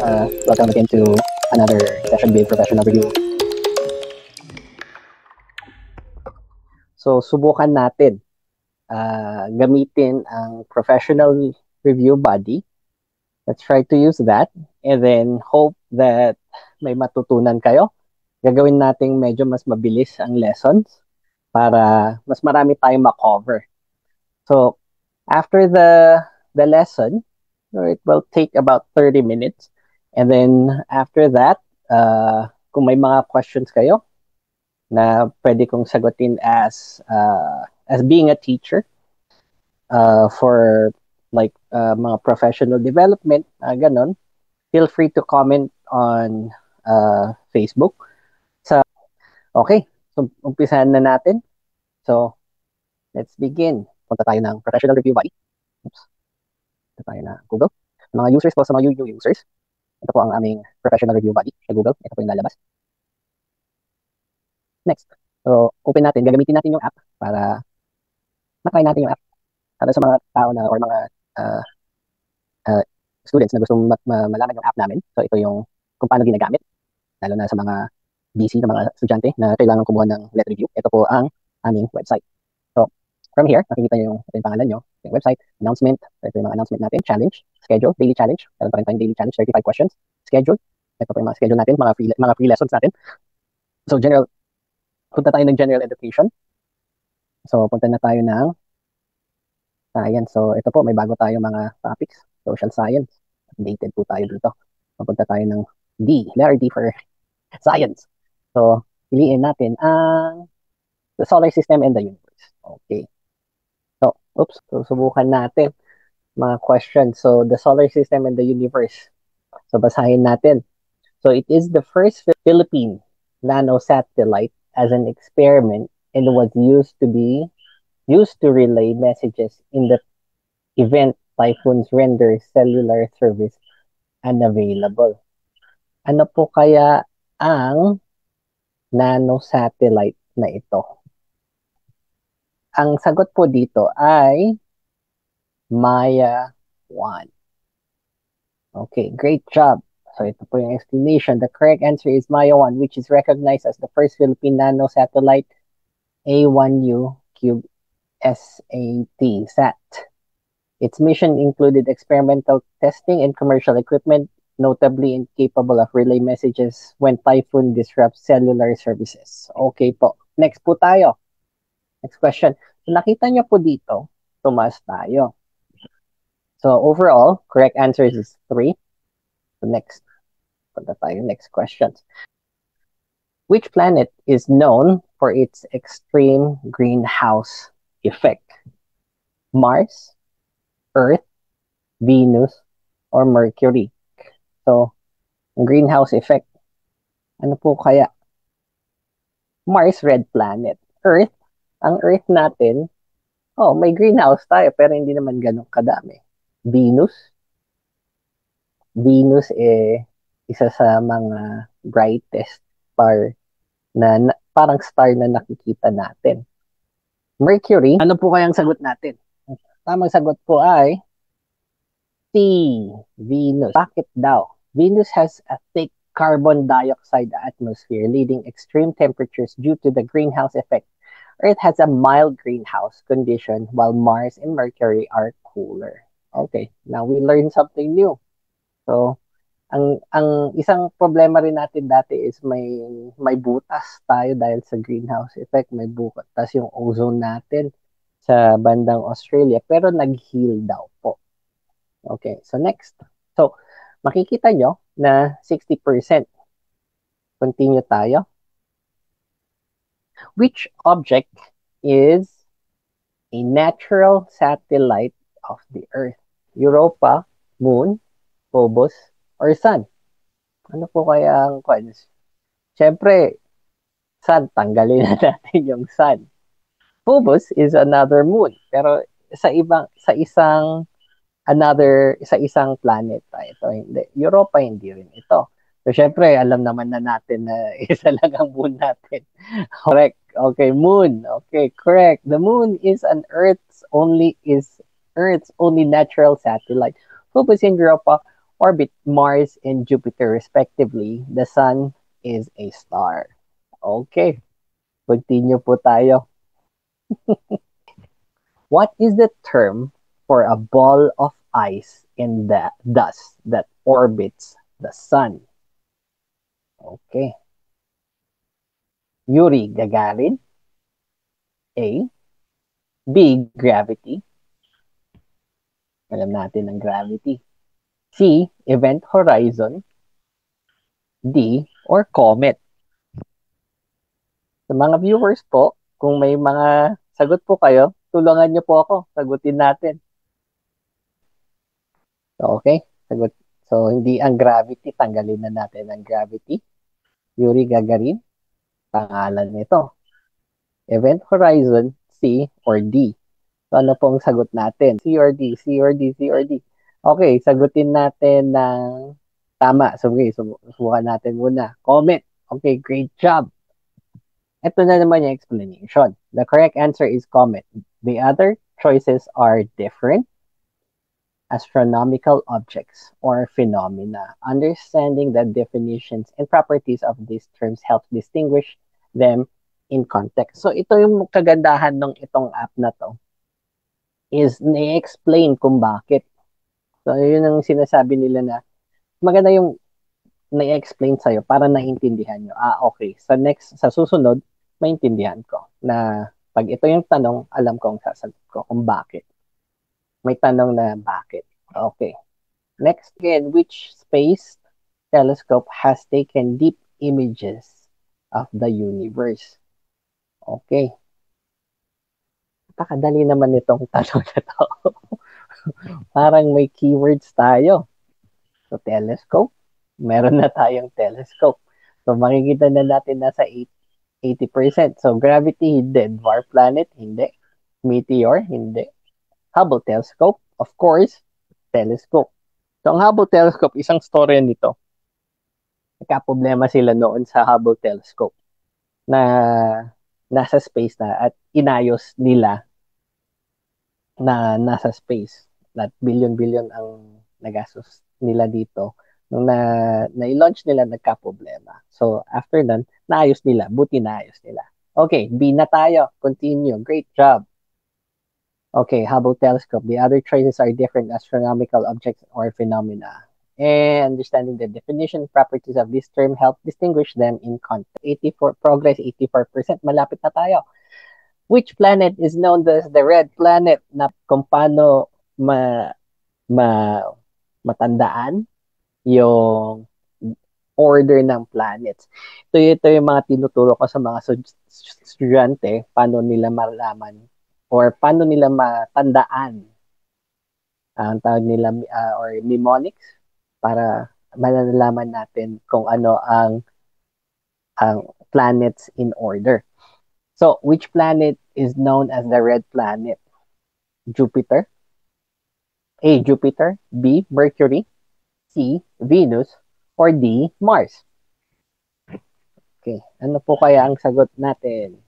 Welcome again to another session with Professional Review. So, subukan natin gamitin ang Professional Review Body. Let's try to use that and then hope that may matutunan kayo. Gagawin natin medyo mas mabilis ang lessons para mas marami tayong makover. So, after the lesson, it will take about 30 minutes. And then after that, kung may mga questions kayo na pwede kong sagutin as being a teacher for like mga professional development, ganon, feel free to comment on Facebook. Okay, so umpisahan na natin. So, let's begin. Punta tayo ng Professional Review Body. Oops. Punta tayo na Google. Mga users po sa mga new users. Ito po ang aming Professional Review Body sa Google. Ito po yung lalabas. Next. So, open natin. Gagamitin natin yung app para matry natin yung app. Para sa mga tao na or mga students na gustong malaman yung app namin. So, ito yung kung paano ginagamit. Lalo na sa mga busy na mga estudyante na kailangan kumuha ng letter review. Ito po ang aming website. So, from here, makikita nyo yung pangalan nyo, yung website, announcement, ito yung mga announcement natin, challenge, schedule, daily challenge, meron pa rin tayong daily challenge, 35 questions, schedule, ito po yung mga schedule natin, mga free lessons natin. So, punta tayo ng general education. So, punta na tayo ng science. So, ito po, may bago tayo mga topics, social science, updated po tayo dito. Punta tayo ng D, letter D for science. So, piliin natin ang the solar system and the universe. Okay. So, subukan natin mga questions. So, the solar system and the universe. So, basahin natin. So, it is the first Philippine nanosatellite as an experiment and was used to relay messages in the event typhoons render cellular service unavailable. Ano po kaya ang nanosatellite na ito? Ang sagot po dito ay Maya 1. Okay, great job. So ito po yung explanation. The correct answer is Maya 1, which is recognized as the first Philippine nanosatellite A1U Cube SAT. Its mission included experimental testing and commercial equipment, notably incapable of relay messages when typhoon disrupts cellular services. Okay po. Next po tayo. Next question. So, nakita niyo po dito, tumaas tayo. So, overall, correct answer is 3. So, next. Punta tayo. Next questions. Which planet is known for its extreme greenhouse effect? Mars, Earth, Venus, or Mercury? So, greenhouse effect. Ano po kaya? Mars, red planet. Earth, ang Earth natin, may greenhouse tayo, pero hindi naman ganun kadami. Venus, isa sa mga brightest star na parang star na nakikita natin. Mercury, ano po kayang sagot natin? Tamang sagot po ay C, Venus. Bakit daw? Venus has a thick carbon dioxide atmosphere, leading extreme temperatures due to the greenhouse effect. Earth has a mild greenhouse condition, while Mars and Mercury are cooler. Okay, now we learned something new. So, ang isang problema rin natin dati is may butas tayo dahil sa greenhouse effect, may butas yung ozone natin sa bandang Australia, pero nag-heal daw po. Okay, so next. So, makikita nyo na 60%. Continue tayo. Which object is a natural satellite of the Earth? Europa, Moon, Phobos, or Sun? Ano po kaya ang questions? Siyempre, Sun, tanggalin na natin yung Sun. Phobos is another moon, pero sa isang planet. Ito hindi. Europa, hindi rin ito. So, syempre, alam naman na natin na isa lang ang moon natin. Correct. Okay, moon. Okay, correct. The moon is Earth's only natural satellite. Phobos and Europa orbit Mars and Jupiter respectively, the Sun is a star. Okay, continue po tayo. What is the term for a ball of ice and the dust that orbits the Sun? Okay. Yuri Gagarin. A. B. Gravity. Alam natin ang gravity. C. Event horizon. D. Or comet. Sa mga viewers po, kung may mga sagot po kayo, tulungan niyo po ako. Sagutin natin. So, okay. Sagot. So, hindi ang gravity. Tanggalin na natin ang gravity. Yuri Gagarin. Pangalan nito. Event horizon, C or D. So, ano pong sagot natin? C or D? C or D? C or D? Okay, sagutin natin ng tama. So, okay, subukan natin muna. Comet. Okay, great job. Ito na naman yung explanation. The correct answer is comet. The other choices are different astronomical objects or phenomena. Understanding the definitions and properties of these terms helps distinguish them in context. So ito yung kagandahan ng itong app na to is na-explain kung bakit. So yun ang sinasabi nila na maganda yung na-explain sa'yo para naintindihan nyo. Okay. Sa susunod, maintindihan ko na pag ito yung tanong, alam ko ang sasagot ko kung bakit. May tanong na bakit. Okay. Next again, which space telescope has taken deep images of the universe? Okay. Napakadali naman itong tanong na to. Parang may keywords tayo. So, telescope. Meron na tayong telescope. So, makikita na natin nasa 80%. So, gravity, hindi. Dwarf planet, hindi. Meteor, hindi. Hubble telescope, of course, telescope. So, ang Hubble telescope, isang storya nito. Nagka-problema sila noon sa Hubble telescope na nasa space na at inayos nila na nasa space. At billion-billion ang nagastos nila dito. Nung na-launch nila, nagka-problema. So, after nun, naayos nila. Buti naayos nila. Okay, B na tayo. Continue. Great job. Okay, Hubble telescope. The other choices are different astronomical objects or phenomena. And understanding the definition properties of this term help distinguish them in context. 84 progress, 84%. Malapit na tayo. Which planet is known as the red planet? Na kung paano matandaan yung order ng planets. Ito yung mga tinuturo ko sa mga estudyante, paano nila malaman or paano nila matandaan ang tawag nila or mnemonics para malalaman natin kung ano ang planets in order. So, which planet is known as the red planet? Jupiter. A. Jupiter. B. Mercury. C. Venus. Or D. Mars. Okay. Ano po kaya ang sagot natin?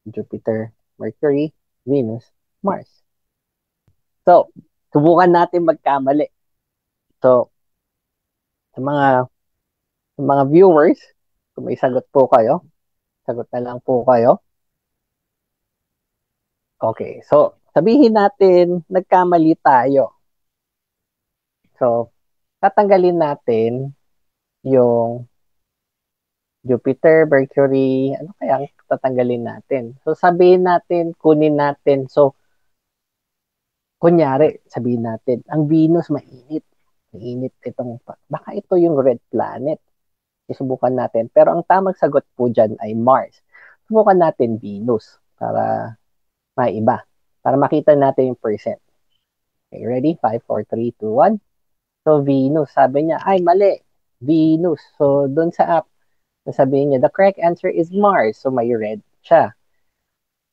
Jupiter, Mercury, Venus, Mars. So, subukan natin magkamali. So, sa mga viewers, kung may sagot po kayo, sagot na lang po kayo. Okay, so sabihin natin nagkamali tayo. So, tatanggalin natin yung Jupiter, Mercury, ano kaya ang tatanggalin natin? So, sabihin natin, kunin natin. So, kunyari, sabihin natin, ang Venus mainit. Mainit itong, baka ito yung red planet. Isubukan natin. Pero ang tamang sagot po dyan ay Mars. Subukan natin Venus para maiba. Para makita natin yung percent. Okay, ready? 5, 4, 3, 2, 1. So, Venus. Sabi niya, ay mali. Venus. So, dun sa app, sabihin niya, the correct answer is Mars. So, may red siya.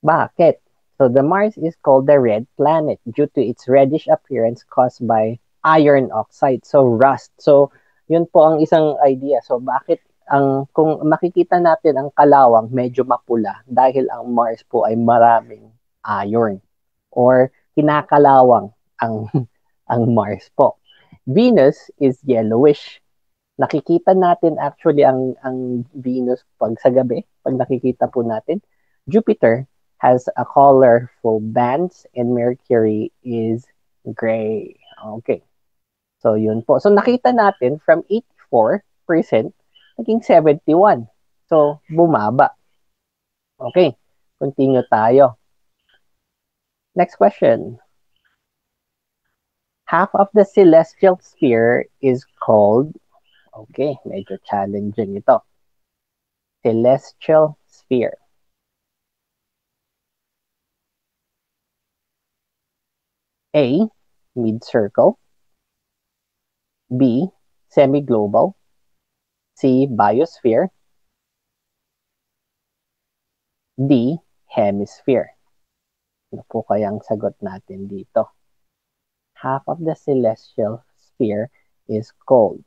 Bakit? So, the Mars is called the red planet due to its reddish appearance caused by iron oxide. So, rust. So, yun po ang isang idea. So, bakit kung makikita natin ang kalawang medyo mapula dahil ang Mars po ay maraming iron or kinakalawang ang ang Mars po. Venus is yellowish. Nakikita natin actually ang Venus pag sa gabi, pag nakikita po natin. Jupiter has a colorful bands and Mercury is gray. Okay. So yun po. So nakita natin from 84% naging 71. So bumaba. Okay. Continue tayo. Next question. Half of the celestial sphere is called, okay, medyo challenging ito. Celestial sphere. A, mid-circle. B, semi-global. C, biosphere. D, hemisphere. Ano po kayang sagot natin dito? Half of the celestial sphere is cold.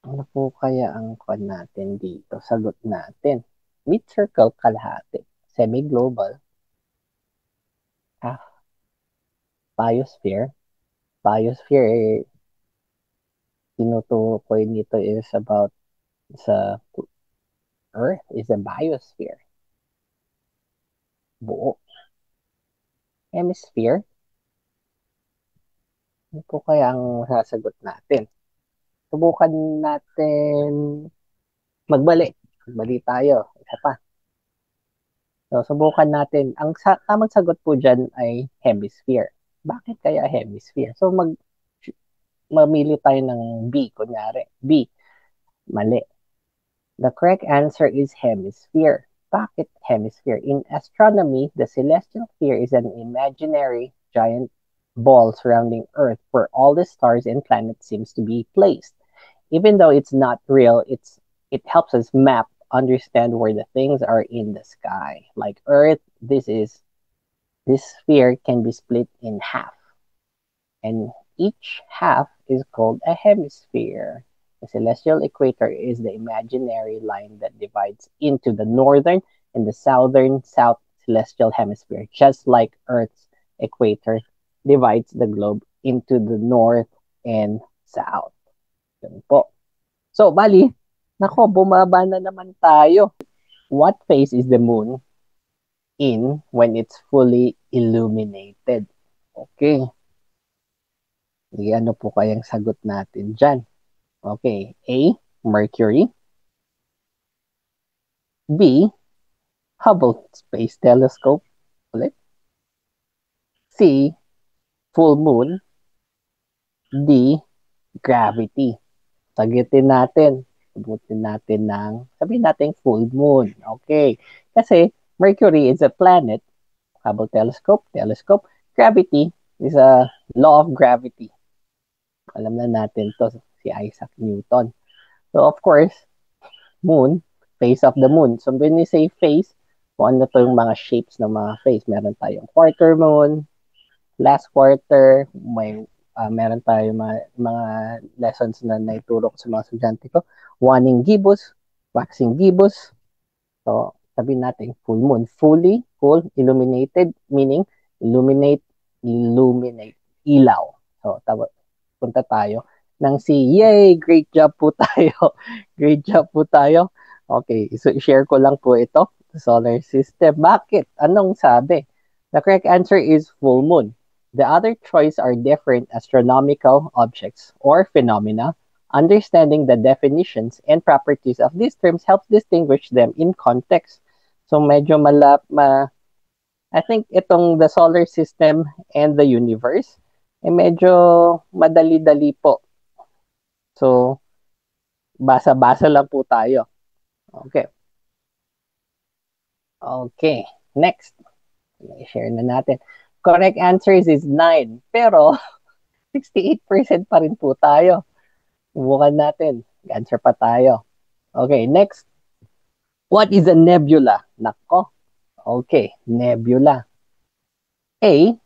Ano po kaya ang kwan natin dito? Sagot natin. Mid-circle, kalahati. Semi-global, half. Biosphere. Biosphere, tinutukoy nito is about sa Earth is a biosphere. Buo. Hemisphere. Ano po kaya ang sasagot natin? Subukan natin magbali. Magbali tayo. Isa pa. So, subukan natin. Ang tamang sagot po dyan ay hemisphere. Bakit kaya hemisphere? So, mamili tayo ng B, kunyari. B, mali. The correct answer is hemisphere. Bakit hemisphere? In astronomy, the celestial sphere is an imaginary giant ball surrounding Earth where all the stars and planets seems to be placed. Even though it's not real, it helps us map, understand where the things are in the sky. Like Earth, this sphere can be split in half, and each half is called a hemisphere. The celestial equator is the imaginary line that divides into the northern and the south celestial hemisphere, just like Earth's equator divides the globe into the north and south. Yun po. So, bali, nako, bumaba na naman tayo. What phase is the moon in when it's fully illuminated? Okay. Ano po kayang sagot natin dyan? Okay. A, Mercury. B, Hubble Space Telescope. Ulit. C, full moon. D, gravity. Sagutin natin. Sagutin natin sabihin natin full moon. Okay. Kasi Mercury is a planet. Hubble telescope. Gravity is a law of gravity. Alam na natin to, si Isaac Newton. So, of course, moon, face of the moon. So, when we say face, kung ano to yung mga shapes ng mga face. Meron tayong quarter moon, last quarter, meron tayong mga lessons na naituro ko sa mga estudyante ko. Waning gibbous, waxing gibbous. So, sabihin natin full moon. Full, illuminated, meaning illuminate, ilaw. So, punta tayo ng C. Yay! Great job po tayo. Great job po tayo. Okay, so share ko lang po ito. Solar system. Bakit? Anong sabi? The correct answer is full moon. The other choice are different astronomical objects or phenomena. Understanding the definitions and properties of these terms helps distinguish them in context. So medyo I think itong the solar system and the universe, medyo madali-dali po. So, basa-basa lang po tayo. Okay. Okay. Next. I-share na natin. Correct answers is 9. Pero, 68% pa rin po tayo. Subukan natin. Answer pa tayo. Okay, next. What is a nebula? Nako. Okay, nebula. A,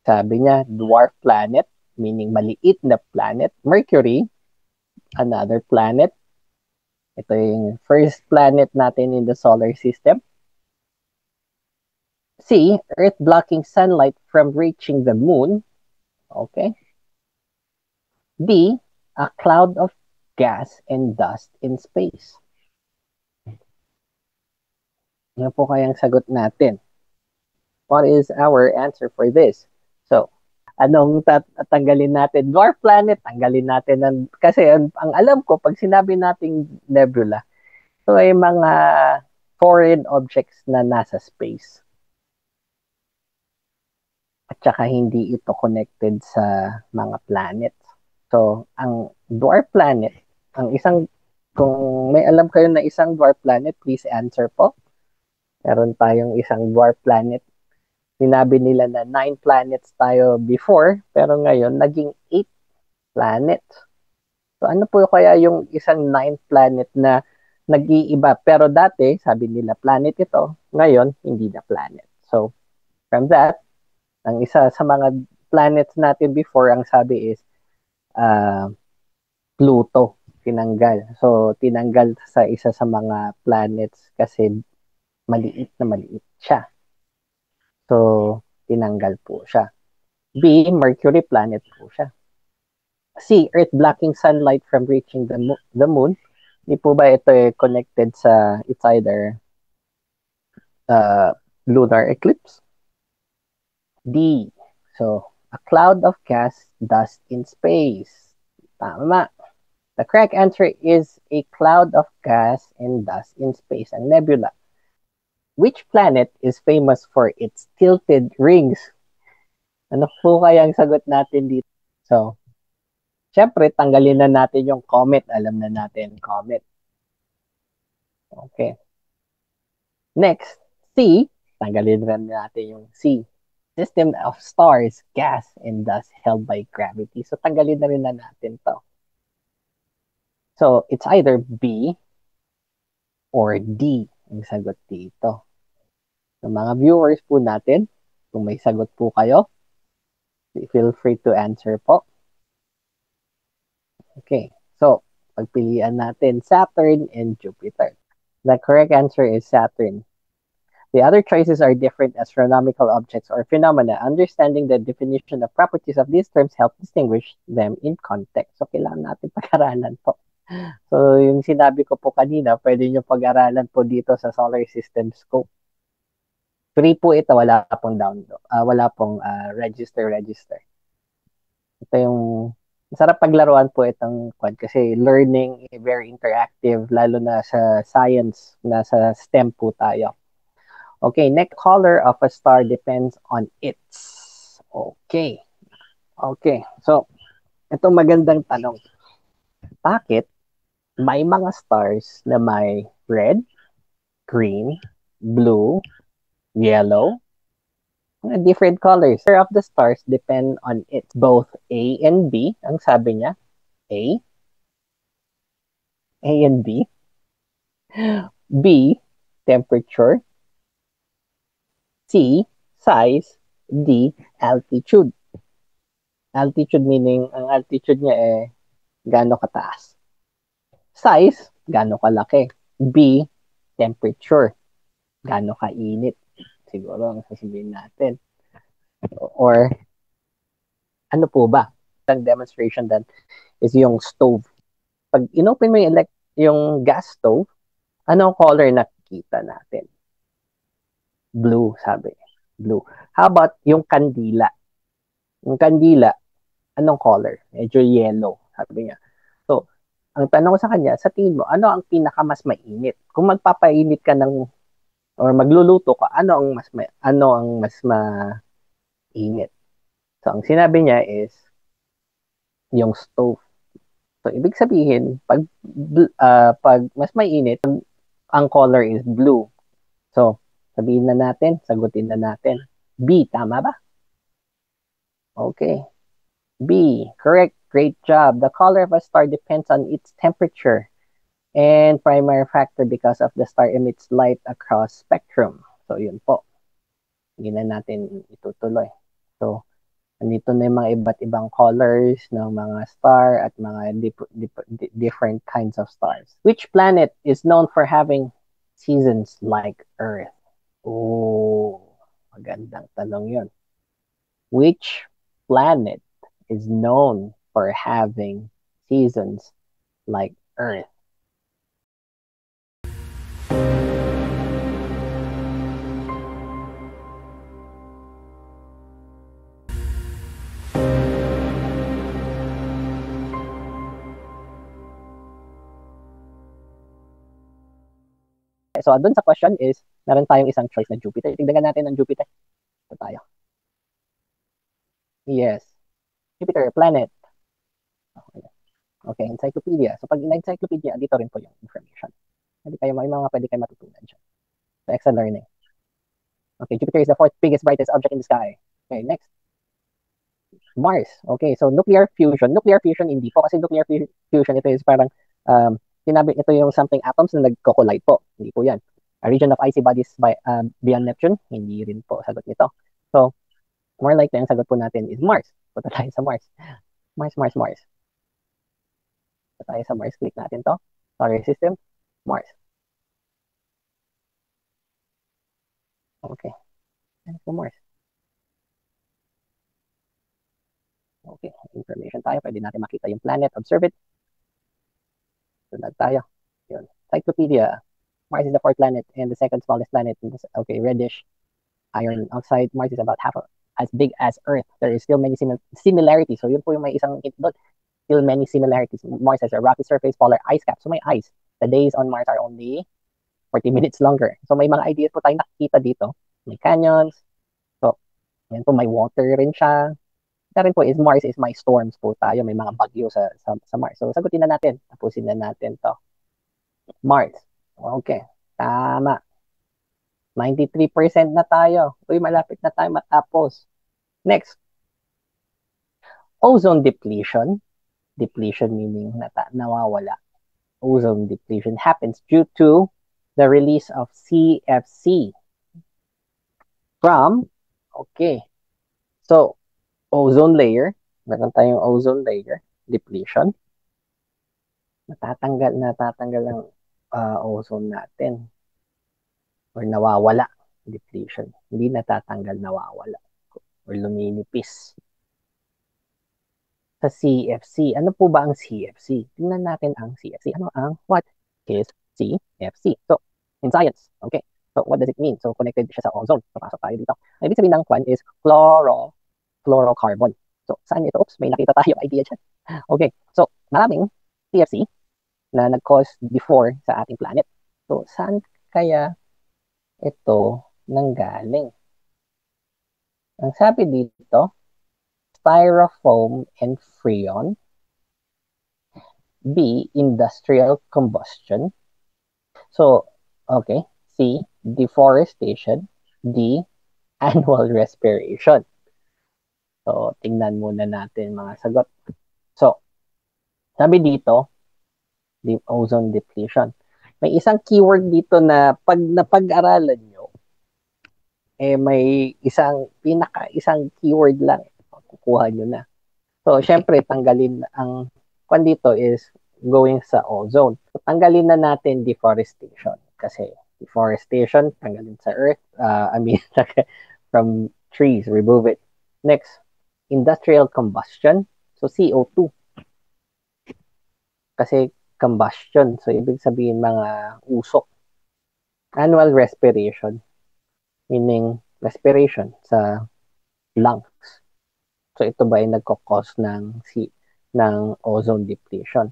sabi niya, dwarf planet, meaning maliit na planet. Mercury, another planet. Ito yung first planet natin in the solar system. C, Earth blocking sunlight from reaching the moon. Okay. D, a cloud of gas and dust in space. Ano po kayang sagot natin? What is our answer for this? So, anong tanggalin natin? Dwarf planet, tanggalin natin. Kasi ang alam ko, pag sinabi nating nebula, ito ay mga foreign objects na nasa space. At saka hindi ito connected sa mga planets. So, ang dwarf planet, kung may alam kayo na isang dwarf planet, please answer po. Meron tayong isang dwarf planet. Sinabi nila na 9 planets tayo before, pero ngayon naging 8 planets. So ano po kaya yung isang 9 planet na nag-iiba? Pero dati, sabi nila planet ito, ngayon hindi na planet. So from that, ang isa sa mga planets natin before, ang sabi is Pluto, tinanggal. So tinanggal sa isa sa mga planets kasi maliit na maliit siya. So, tinanggal po siya. B, Mercury planet po siya. C, Earth blocking sunlight from reaching the moon. Di po ba ito connected sa it's either lunar eclipse? D, so a cloud of gas, dust in space. Tama. The correct answer is a cloud of gas and dust in space, ang nebula. Which planet is famous for its tilted rings? Ano po kaya ang sagot natin dito? So, syempre, tanggalin na natin yung comet. Alam na natin, comet. Okay. Next, C. Tanggalin na natin yung C. System of stars, gas, and dust held by gravity. So, tanggalin na rin na natin to. So, it's either B or D ang sagot dito. So, mga viewers po natin, kung may sagot po kayo, feel free to answer po. Okay. So, pagpilian natin Saturn and Jupiter. The correct answer is Saturn. The other choices are different astronomical objects or phenomena. Understanding the definition of properties of these terms help distinguish them in context. So, kailangan natin pag-aralan po. So, yung sinabi ko po kanina, pwede nyo pag-aralan po dito sa Solar System Scope. Free po ito, wala pong download, wala pong register. Ito yung masarap paglaruan po itong quad kasi learning, very interactive, lalo na sa science, nasa STEM po tayo. Okay, next, color of a star depends on its. Okay. So, itong magandang tanong. Bakit may mga stars na may red, green, blue, yellow, different colors? Color of the stars depend on its both A and B. Ang sabi niya, A and B. B, temperature. C, size. D, altitude. Altitude meaning, ang altitude niya gaano kataas. Size, gaano kalaki. B, temperature. Gaano kainit. Siguro ang sasabihin natin. Or, ano po ba? Ang demonstration dan is yung stove. Pag inopen mo yung gas stove, anong color nakikita natin? Blue, sabi. Blue. How about yung kandila? Yung kandila, anong color? Medyo yellow, sabi niya. So, ang tanong ko sa kanya, sa tingin mo, ano ang pinaka mas mainit? Kung magpapainit ka ng or magluluto ka, ano ang mas mainit? So, ang sinabi niya is yung stove. So, ibig sabihin, pag mas mainit, ang color is blue. So, sabihin na natin, sagutin na natin. B, tama ba? Okay. B, correct. Great job. The color of a star depends on its temperature and primary factor because of the star emits light across spectrum. So, yun po. Hindi na natin itutuloy. So, andito na yung mga iba't ibang colors ng mga star at mga different kinds of stars. Which planet is known for having seasons like Earth? Oh, Magandang tanong yun. Which planet is known for having seasons like Earth? So, dun sa question is, meron tayong isang choice na Jupiter. Tignan natin ang Jupiter. Ito tayo. Yes. Jupiter, planet. Okay. Okay, encyclopedia. So, pag in-encyclopedia, dito rin po yung information. May mga pwede kayo matutunan dyan. So, Excel learning. Okay, Jupiter is the fourth biggest, brightest object in the sky. Okay, next. Mars. Okay, so nuclear fusion. Nuclear fusion, hindi po. Kasi nuclear fusion, ito is parang, ito yung something atoms na nagko-collide po. Hindi po yan. A region of icy bodies beyond Neptune, hindi rin po sagot nito. So, more likely ang sagot po natin is Mars. Punta tayo sa Mars. Mars. Punta tayo sa Mars. Click natin to. Solar system. Mars. Okay. Let's go Mars. Okay. Information tayo. Pwede natin makita yung planet. Observe it. Sunod tayo. Yun. Encyclopedia. Mars is the fourth planet and the second smallest planet. Okay, reddish iron oxide. Mars is about half as big as Earth. There is still many similarities. So yun po yung may isang hint doon. Still many similarities. Mars has a rocky surface, polar ice cap. So may ice. The days on Mars are only 40 minutes longer. So may mga ideas po tayong nakikita dito. May canyons. So, yan po, may water rin siya. Ito rin po is Mars is my storms po tayo. May mga bagyo sa Mars. So sagutin na natin. Tapusin na natin to. Mars. Okay. Tama. 93% na tayo. Uy, malapit na tayo matapos. Next. Ozone depletion. Depletion meaning nawawala. Ozone depletion happens due to the release of CFC from, okay. So, ozone layer. Meron tayong ozone layer. Depletion. Natatanggal ang ozone natin. Or nawawala. Depletion. Hindi natatanggal, nawawala. Or luminipis. Sa CFC. Ano po ba ang CFC? Tingnan natin ang CFC. What is CFC? So, in science, okay. So, what does it mean? So, connected siya sa ozone. So, pasok tayo dito. Ang ibig sabihin ng kwan is fluorocarbon. So, saan ito? Oops, may nakita tayo idea dyan. Okay. So, maraming CFC na nag-cause before sa ating planet. So, saan kaya ito nanggaling? Ang sabi dito, styrofoam and freon. B, industrial combustion. So, okay. C, deforestation. D, annual respiration. So, tingnan muna natin mga sagot. So, sabi dito, the ozone depletion. May isang keyword dito na pag napag-aralan nyo, may isang keyword lang. Kukuha nyo na. So, syempre, tanggalin ang kwan dito is going sa ozone. So, tanggalin na natin deforestation. Kasi deforestation, tanggalin sa earth. From trees, remove it. Next, industrial combustion. So, CO2. Kasi combustion. So, ibig sabihin mga usok. Annual respiration. Meaning, respiration sa lungs. So, ito ba ay nagkakos ng ozone depletion?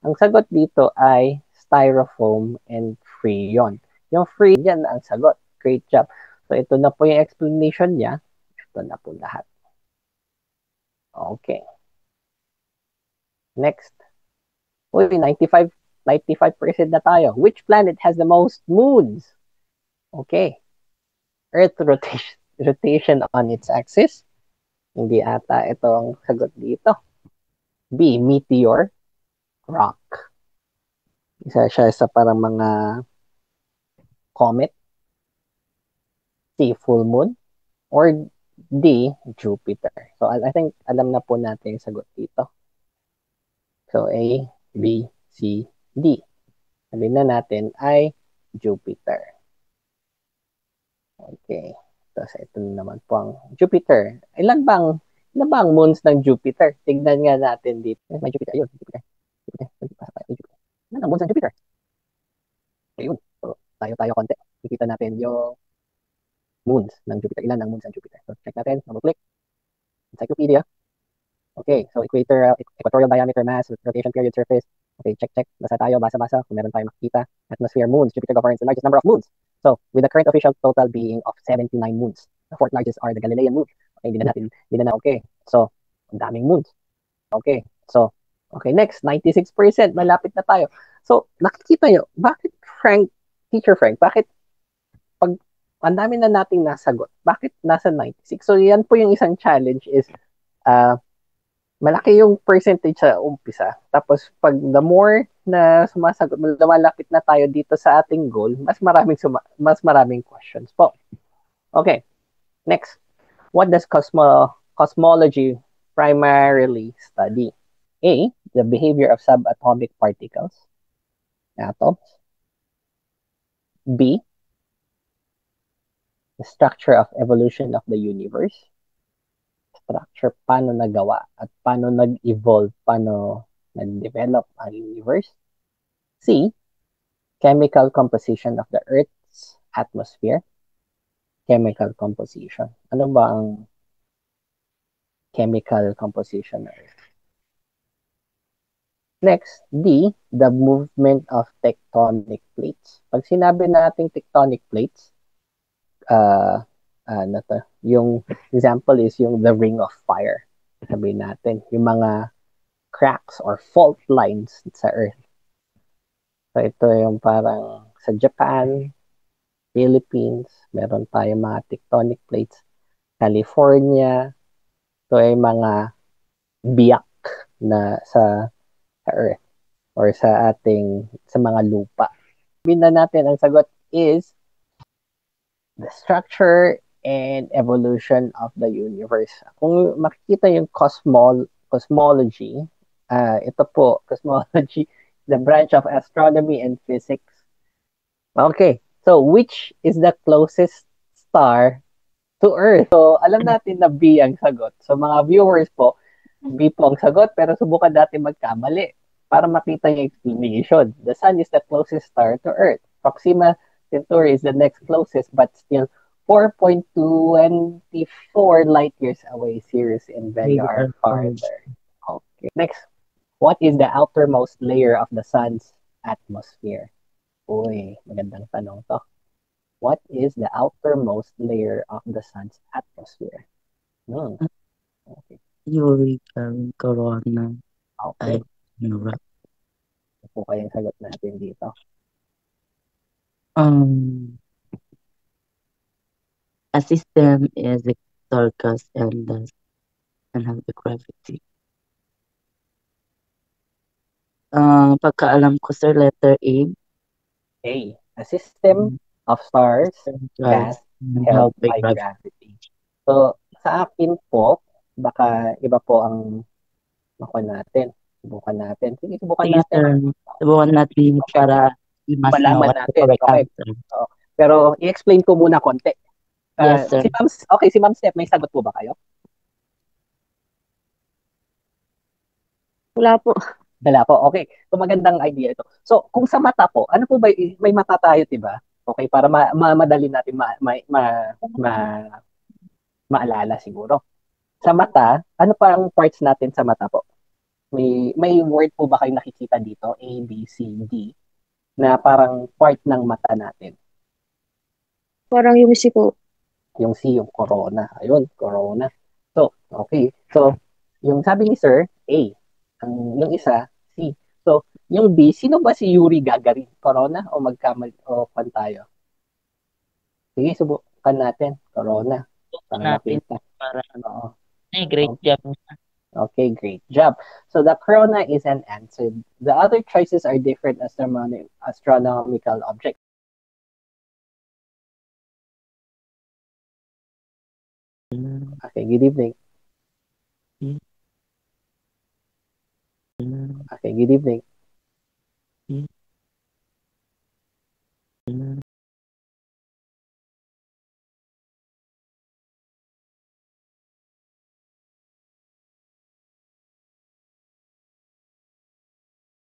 Ang sagot dito ay styrofoam and freon. Yung freon, yan ang sagot. Great job. So, ito na po yung explanation niya. Ito na po lahat. Okay. Next. Uy, 95% na tayo. Which planet has the most moons? Okay. Earth rotation on its axis. Hindi ata ito ang sagot dito. B, meteor, rock. Isa siya sa parang mga comet. C, full moon. Or D, Jupiter. So, I think alam na po natin yung sagot dito. So, A, B, C, D. Sabihin na natin ay Jupiter. Okay. Tapos ito naman po ang Jupiter. Ilan bang moons ng Jupiter? Tignan nga natin dito. May Jupiter. Ayun, Jupiter. Jupiter. Ilan ang moons ng Jupiter? Ayun. So, tayo konti. Kikita natin yung moons ng Jupiter. Ilan ang moons ng Jupiter? So, check natin. Double-click. Encyclopedia. Okay, so equatorial diameter, mass, rotation period, surface. Okay, check. Basa tayo, basa. Kung meron tayong makikita. Atmosphere, moons. Jupiter governs the largest number of moons. So, with the current official total being of 79 moons. The fourth largest are the Galilean moons. Okay, hindi na okay. So, ang daming moons. Okay, so, okay, next, 96%. Malapit na tayo. So, nakikita nyo, bakit Teacher Frank, bakit pag ang dami na nating nasagot, bakit nasa 96? So, yan po yung isang challenge is, malaki yung percentage sa umpisa. Tapos, pag the more na sumasagot, lumalapit na tayo dito sa ating goal, mas maraming questions po. Okay, next. What does cosmology primarily study? A, the behavior of subatomic particles, atoms. B, the structure of evolution of the universe. Structure, paano nagawa at paano nag-evolve, paano nag-develop ang universe. C, chemical composition of the Earth's atmosphere. Chemical composition. Ano ba ang chemical composition ng Earth? Next, D, the movement of tectonic plates. Pag sinabi nating tectonic plates, yung example is yung the ring of fire. Sabihin natin, yung mga cracks or fault lines sa Earth. So ito yung parang sa Japan, Philippines, meron tayong mga tectonic plates. California, ito ay mga biyak na sa Earth or sa mga lupa. Sabihin na natin, ang sagot is the structure and evolution of the universe. Kung makikita yung cosmology, ito po, cosmology, the branch of astronomy and physics. Okay, so which is the closest star to Earth? So, alam natin na B ang sagot. So, mga viewers po, B po ang sagot, pero subukan natin magkamali para makita yung explanation. The Sun is the closest star to Earth. Proxima Centauri is the next closest, but still 4.24 light years away. Sirius and Vega are farther. Okay. Next, what is the outermost layer of the Sun's atmosphere? Uy, magandang tanong to. What is the outermost layer of the Sun's atmosphere? Okay. Eureka, corona, Okay. Nura. Ito po kayong sagot natin dito. A system is a circus and have the gravity. Pagkaalam ko, sir, letter A. A system of stars, gas, held by gravity. So, sa akin po, baka iba po ang natin. Subukan natin. Sige, subukan Sige, natin. sir. Subukan natin Okay. para mas malaman natin. Okay. answer. Pero i-explain ko muna konti. Yes, sir. Si Ma'am Steph, may sagot po ba kayo? Wala po. Wala po. Okay. So magandang idea ito. So kung sa mata po, ano po ba, may mata tayo, 'di ba? Okay, para madali natin maalala siguro. Sa mata, ano pa ang parts natin sa mata po? May word po ba kayo nakikita dito? A, B, C, D na parang part ng mata natin. Parang yung C po. Yung C, yung corona. Ayun, corona. So, okay. So, yung sabi ni Sir, A. Yung isa, C. So, yung B, sino ba si Yuri Gagarin? Corona o magkamali o pan tayo? Sige, subukan natin. Corona. Para makita. Oo. Great job. Okay, great job. So the corona is an answer. The other choices are different astronomical objects. Okay, good evening. Okay, good evening.